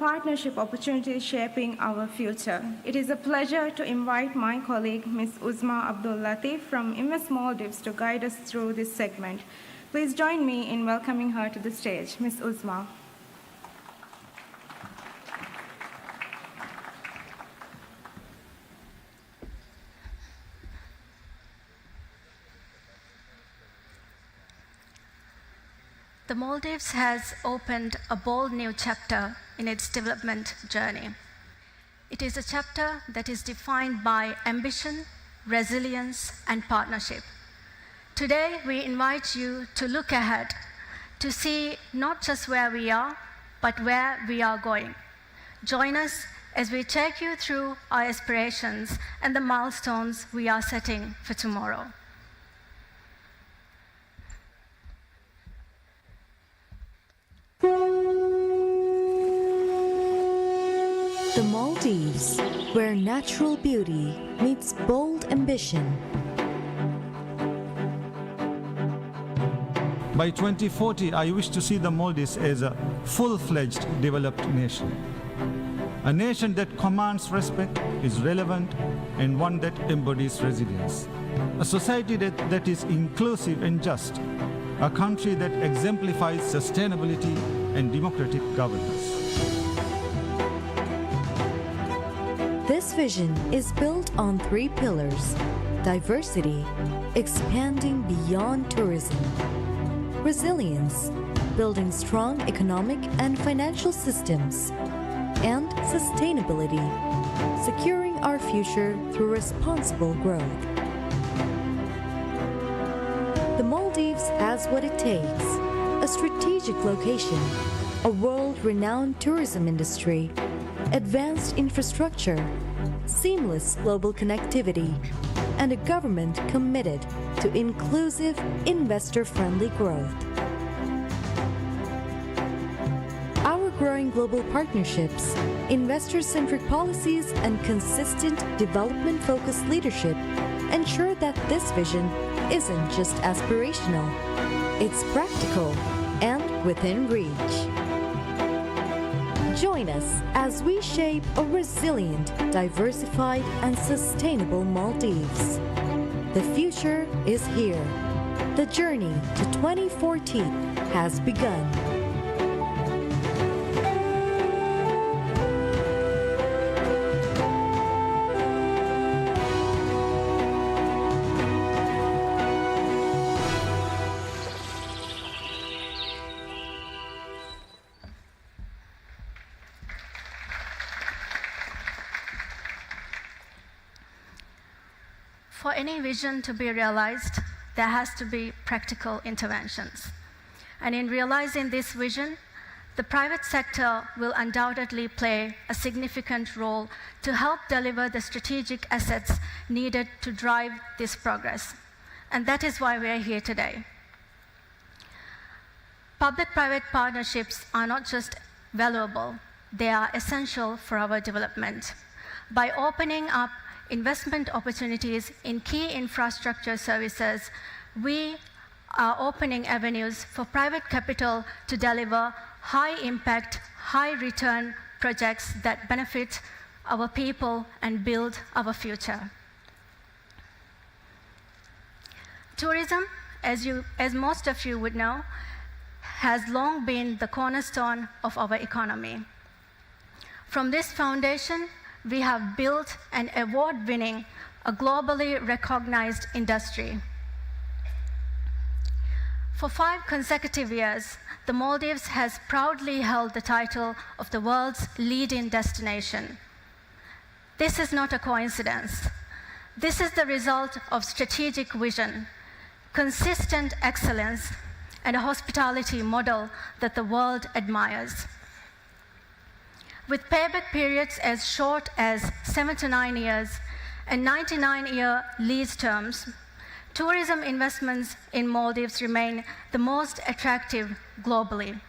partnership opportunities shaping our future. It is a pleasure to invite my colleague, Ms. Uzma Abdul Latif from Invest Maldives to guide us through this segment. Please join me in welcoming her to the stage. Ms. Uzma. The Maldives has opened a bold new chapter in its development journey. It is a chapter that is defined by ambition, resilience, and partnership. Today, we invite you to look ahead, to see not just where we are, but where we are going. Join us as we take you through our aspirations and the milestones we are setting for tomorrow. The Maldives, where natural beauty meets bold ambition. By 2040, I wish to see the Maldives as a full-fledged developed nation. A nation that commands respect, is relevant, and one that embodies resilience. A society that is inclusive and just. A country that exemplifies sustainability and democratic governance. This vision is built on 3 pillars: diversity, expanding beyond tourism; resilience, building strong economic and financial systems; and sustainability, securing our future through responsible growth. The Maldives has what it takes: a strategic location, a world-renowned tourism industry, advanced infrastructure, seamless global connectivity, and a government committed to inclusive, investor-friendly growth. Our growing global partnerships, investor-centric policies, and consistent development-focused leadership ensure that this vision isn't just aspirational, it's practical and within reach. Join us as we shape a resilient, diversified, and sustainable Maldives. The future is here. The journey to 2040 has begun. For any vision to be realized, there has to be practical interventions. And in realizing this vision, the private sector will undoubtedly play a significant role to help deliver the strategic assets needed to drive this progress. And that is why we are here today. Public-private partnerships are not just valuable, they are essential for our development. By opening up investment opportunities in key infrastructure services, we are opening avenues for private capital to deliver high-impact, high-return projects that benefit our people and build our future. Tourism, as most of you would know, has long been the cornerstone of our economy. From this foundation, we have built an award-winning, a globally recognized industry. For 5 consecutive years, the Maldives has proudly held the title of the world's leading destination. This is not a coincidence. This is the result of strategic vision, consistent excellence, and a hospitality model that the world admires. With payback periods as short as 7 to 9 years and 99-year lease terms, tourism investments in Maldives remain the most attractive globally.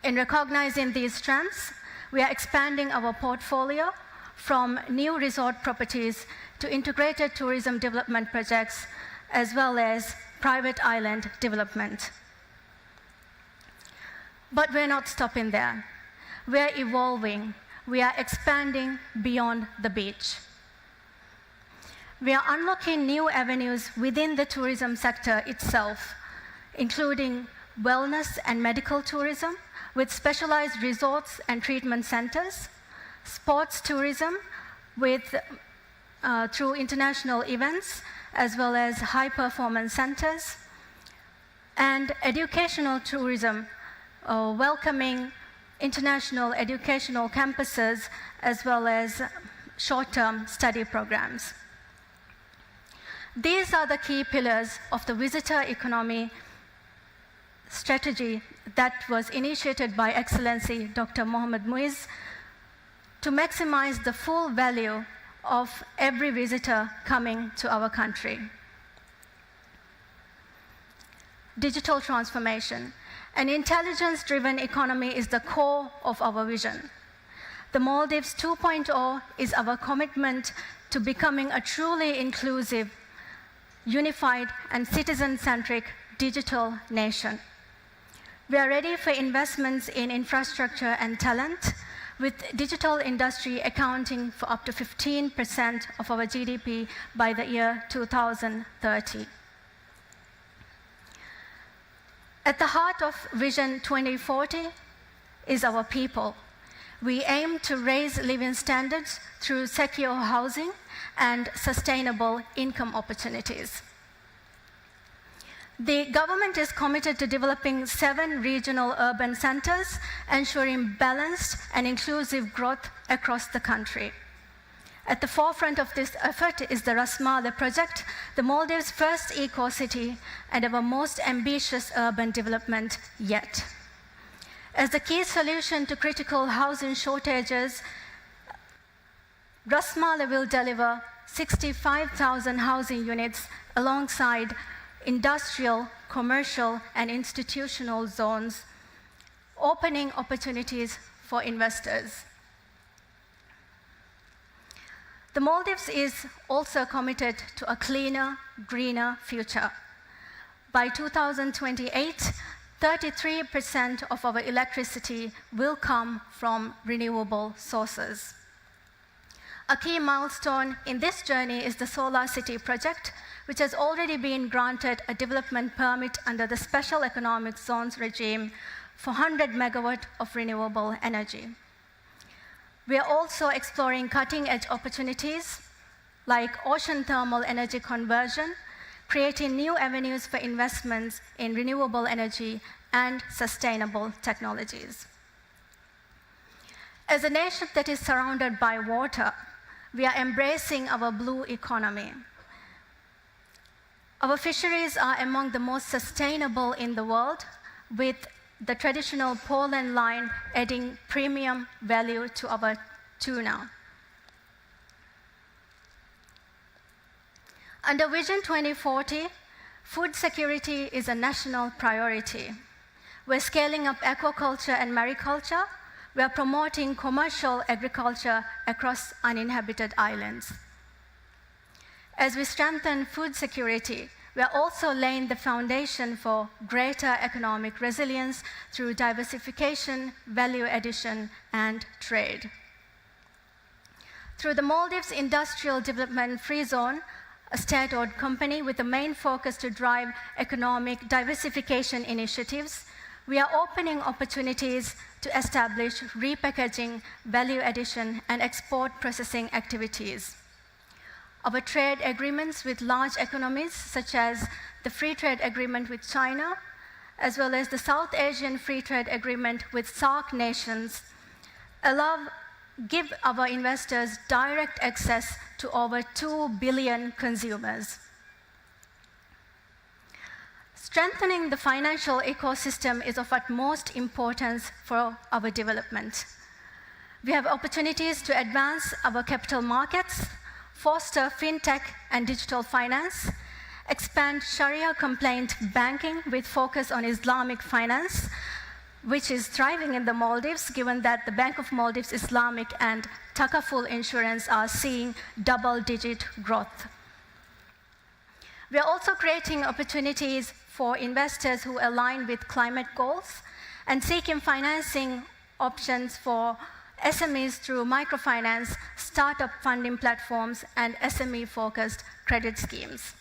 In recognizing these strengths, we are expanding our portfolio from new resort properties to integrated tourism development projects, as well as private island development. But we're not stopping there. We are evolving. We are expanding beyond the beach. We are unlocking new avenues within the tourism sector itself, including wellness and medical tourism with specialized resorts and treatment centers, sports tourism through international events, as well as high-performance centers, and educational tourism, welcoming international educational campuses, as well as short-term study programs. These are the key pillars of the visitor economy strategy that was initiated by Excellency Dr. Mohammad Muiz to maximize the full value of every visitor coming to our country. Digital transformation. An intelligence-driven economy is the core of our vision. The Maldives 2.0 is our commitment to becoming a truly inclusive, unified, and citizen-centric digital nation. We are ready for investments in infrastructure and talent, with digital industry accounting for up to 15% of our GDP by the year 2030. At the heart of Vision 2040 is our people. We aim to raise living standards through secure housing and sustainable income opportunities. The government is committed to developing 7 regional urban centers, ensuring balanced and inclusive growth across the country. At the forefront of this effort is the Ras Mala project, the Maldives' first eco-city and our most ambitious urban development yet. As the key solution to critical housing shortages, Ras Mala will deliver 65,000 housing units alongside industrial, commercial, and institutional zones, opening opportunities for investors. The Maldives is also committed to a cleaner, greener future. By 2028, 33% of our electricity will come from renewable sources. A key milestone in this journey is the Solar City project, which has already been granted a development permit under the Special Economic Zones regime for 100 megawatt of renewable energy. We are also exploring cutting-edge opportunities like ocean thermal energy conversion, creating new avenues for investments in renewable energy and sustainable technologies. As a nation that is surrounded by water, we are embracing our blue economy. Our fisheries are among the most sustainable in the world, with the traditional Poland line adding premium value to our tuna. Under Vision 2040, food security is a national priority. We're scaling up aquaculture and mariculture. We are promoting commercial agriculture across uninhabited islands. As we strengthen food security, we are also laying the foundation for greater economic resilience through diversification, value addition, and trade. Through the Maldives Industrial Development Free Zone, a state-owned company with the main focus to drive economic diversification initiatives, we are opening opportunities to establish repackaging, value addition, and export processing activities. Our trade agreements with large economies, such as the Free Trade Agreement with China, as well as the South Asian Free Trade Agreement with SAARC nations, give our investors direct access to over 2 billion consumers. Strengthening the financial ecosystem is of utmost importance for our development. We have opportunities to advance our capital markets, foster fintech and digital finance, expand Sharia-compliant banking with focus on Islamic finance, which is thriving in the Maldives, given that the Bank of Maldives Islamic and Takaful Insurance are seeing double-digit growth. We are also creating opportunities for investors who align with climate goals and seeking financing options for SMEs through microfinance, startup funding platforms, and SME-focused credit schemes.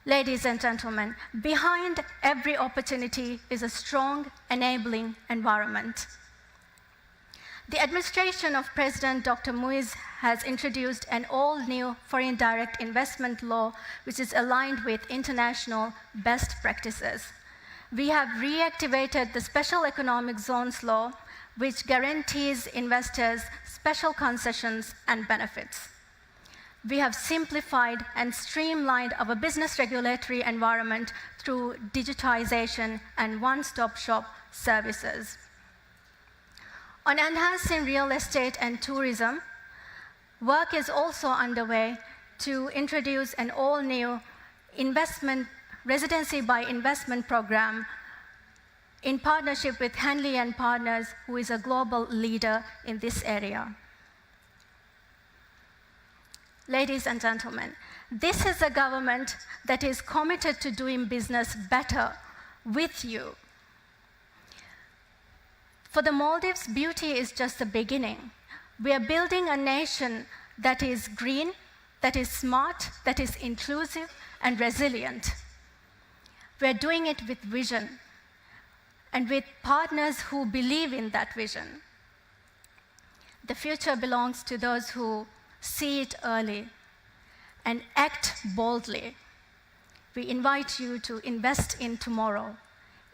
Ladies and gentlemen, behind every opportunity is a strong, enabling environment. The administration of President Dr. Muiz has introduced an all-new foreign direct investment law, which is aligned with international best practices. We have reactivated the Special Economic Zones Law, which guarantees investors special concessions and benefits. We have simplified and streamlined our business regulatory environment through digitization and one-stop shop services. On enhancing real estate and tourism, work is also underway to introduce an all-new residency by investment program in partnership with Henley & Partners, who is a global leader in this area. Ladies and gentlemen, this is a government that is committed to doing business better with you. For the Maldives, beauty is just the beginning. We are building a nation that is green, that is smart, that is inclusive and resilient. We are doing it with vision and with partners who believe in that vision. The future belongs to those who see it early and act boldly. We invite you to invest in tomorrow,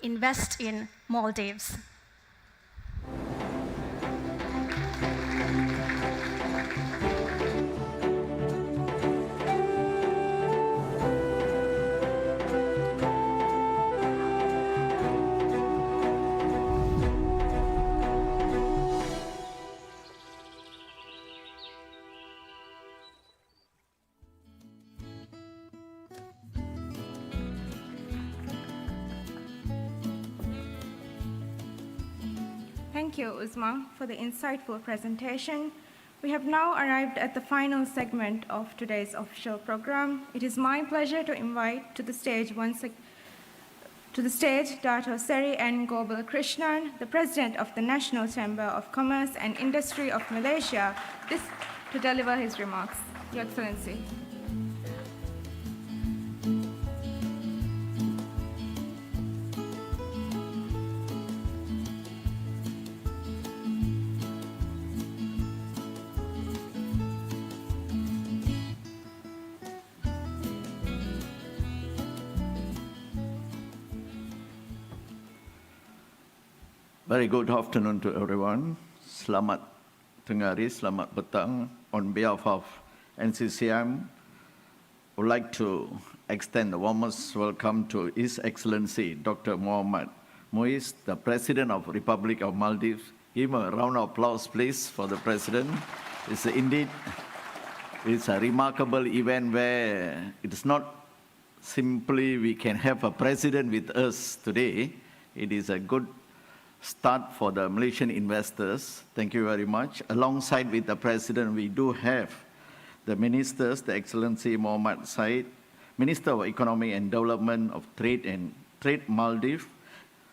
invest in Maldives. Thank you, Uzma, for the insightful presentation. We have now arrived at the final segment of today's official program. It is my pleasure to invite to the stage Dato' Seri N. Gobal Krishnan, the President of the National Chamber of Commerce and Industry of Malaysia, to deliver his remarks. Your Excellency. Very good afternoon to everyone. Selamat tengah hari, selamat petang. On behalf of NCCM, I would like to extend the warmest welcome to His Excellency Dr. Mohamed Muiz, the President of Republic of Maldives. Give him a round of applause, please, for the President. It's a remarkable event where it's not simply we can have a President with us today. It is a good start for the Malaysian investors. Thank you very much. Alongside with the President, we do have the ministers, the Excellency Mohamed Said, Minister of Economy and Development of Trade Maldives,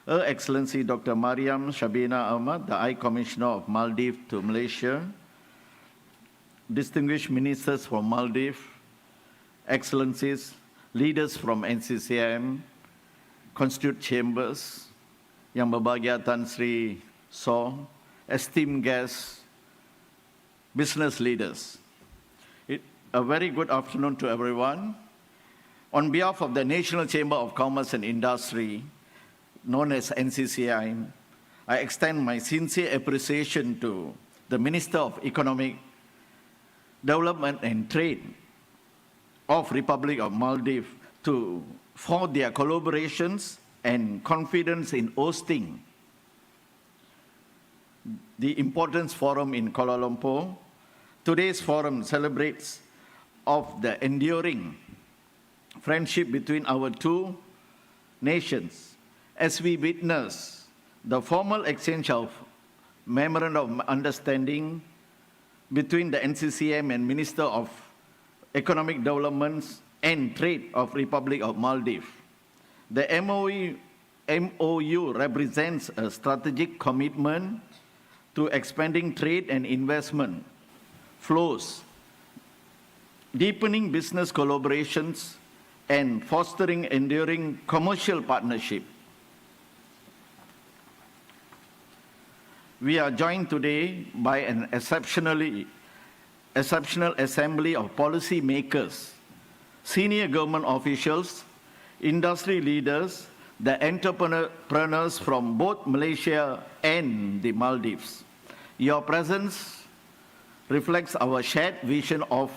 Her Excellency Dr. Mariam Shabina Ahmad, the High Commissioner of Maldives to Malaysia, distinguished ministers from Maldives, excellencies, leaders from NCCM, constituent chambers, Yang Berbahagia Tan Sri Saw, esteemed guests, business leaders. A very good afternoon to everyone. On behalf of the National Chamber of Commerce and Industry, known as NCCI, I extend my sincere appreciation to the Minister of Economic Development and Trade of Republic of Maldives for their collaborations and confidence in hosting the Importance Forum in Kuala Lumpur. Today's forum celebrates of the enduring friendship between our two nations as we witness the formal exchange of Memorandum of Understanding between the NCCM and Minister of Economic Development and Trade of Republic of Maldives. The MOU MOU represents a strategic commitment to expanding trade and investment flows, deepening business collaborations, and fostering enduring commercial partnership. We are joined today by an exceptional assembly of policy makers, senior government officials, industry leaders, the entrepreneurs from both Malaysia and the Maldives. Your presence reflects our shared vision of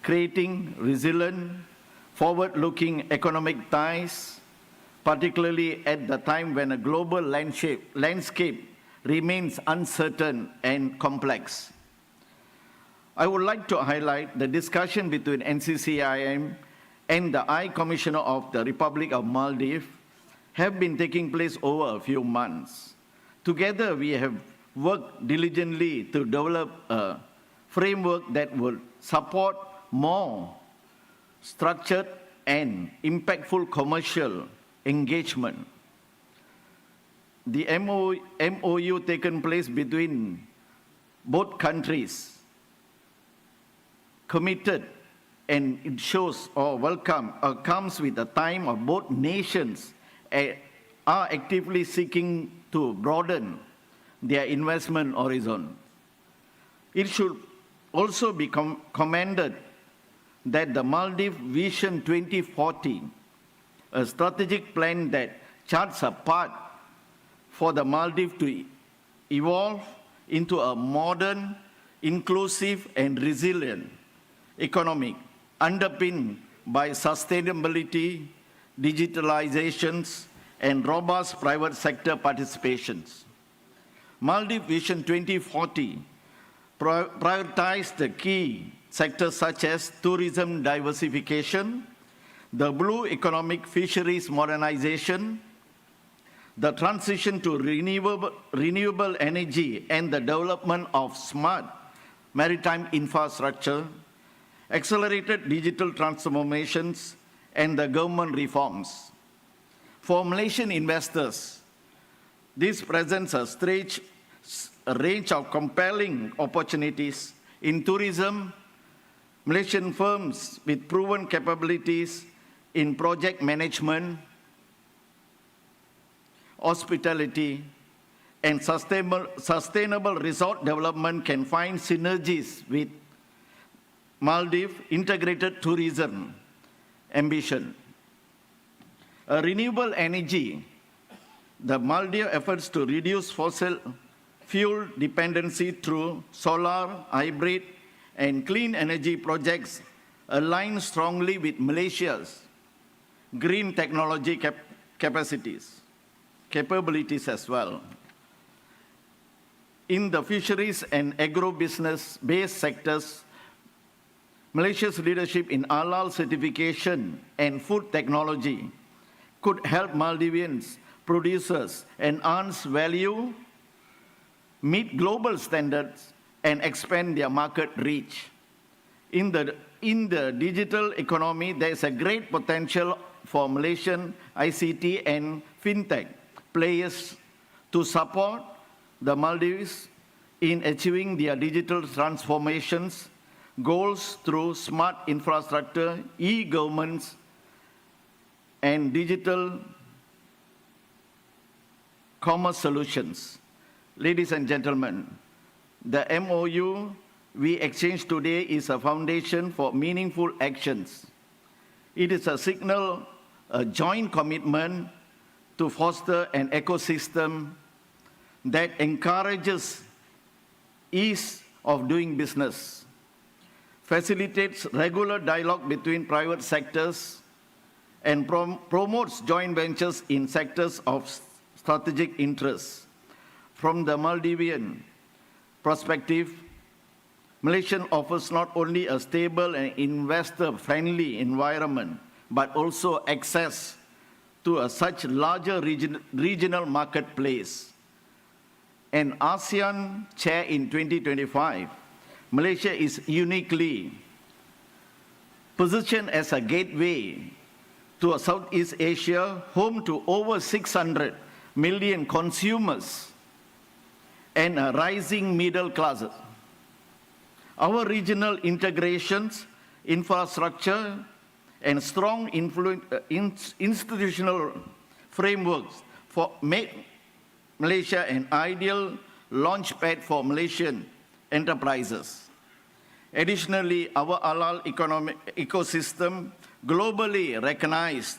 creating resilient, forward-looking economic ties, particularly at the time when a global landscape remains uncertain and complex. I would like to highlight the discussion between NCCIM and the High Commissioner of the Republic of Maldives have been taking place over a few months. Together, we have worked diligently to develop a framework that will support more structured and impactful commercial engagement. The MOU taken place between both countries committed, and it shows or comes with the time of both nations are actively seeking to broaden their investment horizon. It should also be commended that the Maldives Vision 2040, a strategic plan that charts a path for the Maldives to evolve into a modern, inclusive, and resilient economy underpinned by sustainability, digitalizations, and robust private sector participations. Maldives Vision 2040 prioritized the key sectors such as tourism diversification, the blue economic fisheries modernization, the transition to renewable energy and the development of smart maritime infrastructure, accelerated digital transformations, and the government reforms. For Malaysian investors, this presents a range of compelling opportunities in tourism. Malaysian firms with proven capabilities in project management, hospitality, and sustainable resort development can find synergies with Maldives' integrated tourism ambition. Renewable energy, the Maldives efforts to reduce fossil fuel dependency through solar, hybrid, and clean energy projects align strongly with Malaysia's green technology capabilities as well. In the fisheries and agro-business-based sectors, Malaysia's leadership in halal certification and food technology could help Maldivian producers enhance value, meet global standards, and expand their market reach. In the digital economy, there is a great potential for Malaysian ICT and fintech players to support the Maldives in achieving their digital transformations goals through smart infrastructure, e-governments, and digital commerce solutions. Ladies and gentlemen, the MOU we exchanged today is a foundation for meaningful actions. It is a signal, a joint commitment to foster an ecosystem that encourages ease of doing business, facilitates regular dialogue between private sectors, and promotes joint ventures in sectors of strategic interest. From the Maldivian perspective, Malaysia offers not only a stable and investor-friendly environment, but also access to such larger regional marketplace. An ASEAN chair in 2025, Malaysia is uniquely positioned as a gateway to Southeast Asia, home to over 600 million consumers and a rising middle class. Our regional integrations, infrastructure, and strong institutional frameworks make Malaysia an ideal launchpad for Malaysian enterprises. Additionally, our halal economic ecosystem, globally recognized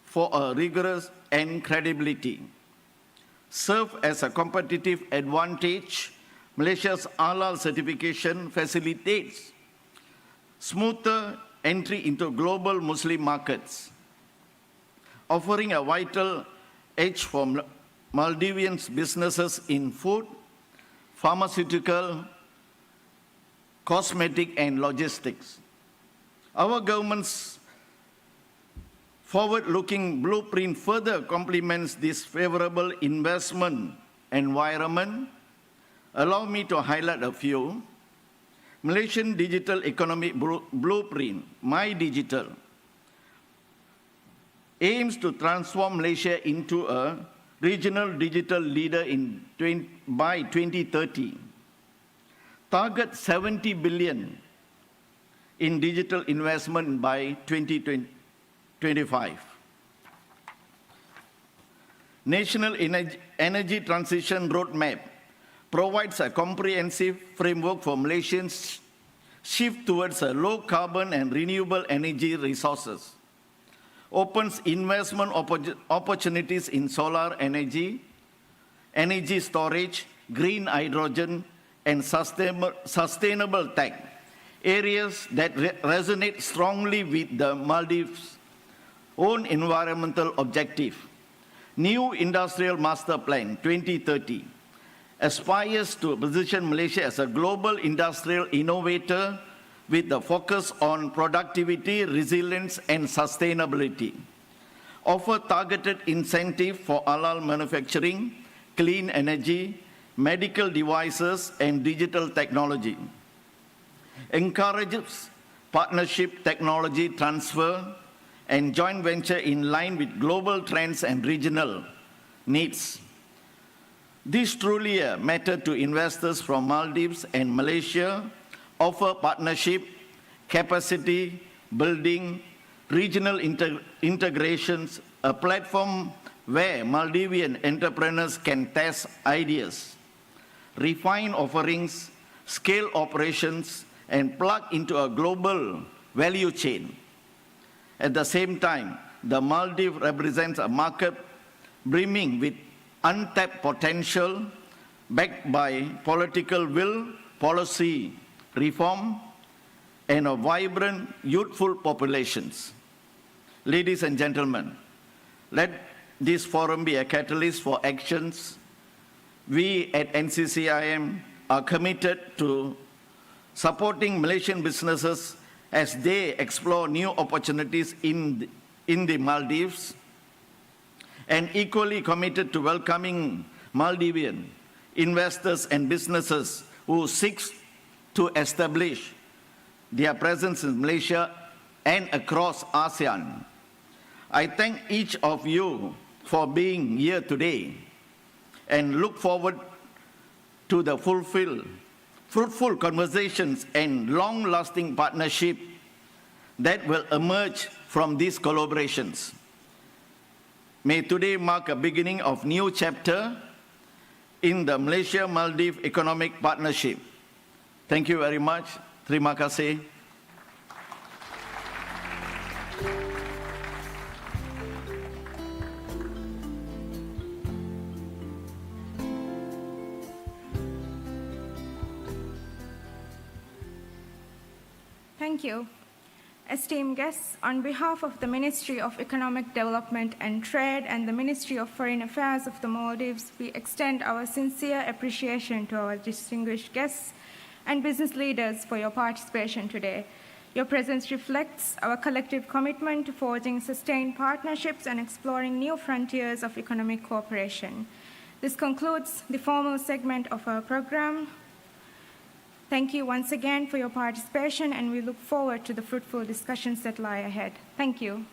for a rigorous and credibility, serve as a competitive advantage. Malaysia's halal certification facilitates smoother entry into global Muslim markets, offering a vital edge for Maldivian businesses in food, pharmaceutical, cosmetic, and logistics. Our government's forward-looking blueprint further complements this favorable investment environment. Allow me to highlight a few. Malaysian Digital Economic Blueprint, MyDigital, aims to transform Malaysia into a regional digital leader by 2030. Target 70 billion in digital investment by 2025. National Energy Transition Roadmap provides a comprehensive framework for Malaysians' shift towards a low carbon and renewable energy resources, opens investment opportunities in solar energy, energy storage, green hydrogen, and sustainable tech, areas that resonate strongly with the Maldives' own environmental objective. New Industrial Master Plan 2030 aspires to position Malaysia as a global industrial innovator with a focus on productivity, resilience, and sustainability. Offer targeted incentive for halal manufacturing, clean energy, medical devices, and digital technology. Encourages partnership, technology transfer, and joint venture in line with global trends and regional needs. This truly a matter to investors from Maldives and Malaysia, offer partnership, capacity building, regional integrations, a platform where Maldivian entrepreneurs can test ideas, refine offerings, scale operations, and plug into a global value chain. At the same time, the Maldives represents a market brimming with untapped potential, backed by political will, policy reform, and a vibrant, youthful populations. Ladies and gentlemen, let this forum be a catalyst for actions. We at NCCIM are committed to supporting Malaysian businesses as they explore new opportunities in the Maldives, and equally committed to welcoming Maldivian investors and businesses who seek to establish their presence in Malaysia and across ASEAN. I thank each of you for being here today and look forward to the fruitful conversations and long-lasting partnership that will emerge from these collaborations. May today mark a beginning of new chapter in the Malaysia-Maldives Economic Partnership. Thank you very much. Terima kasih. Thank you. Esteemed guests, on behalf of the Ministry of Economic Development and Trade and the Ministry of Foreign Affairs of the Maldives, we extend our sincere appreciation to our distinguished guests and business leaders for your participation today. Your presence reflects our collective commitment to forging sustained partnerships and exploring new frontiers of economic cooperation. This concludes the formal segment of our program. Thank you once again for your participation, and we look forward to the fruitful discussions that lie ahead. Thank you.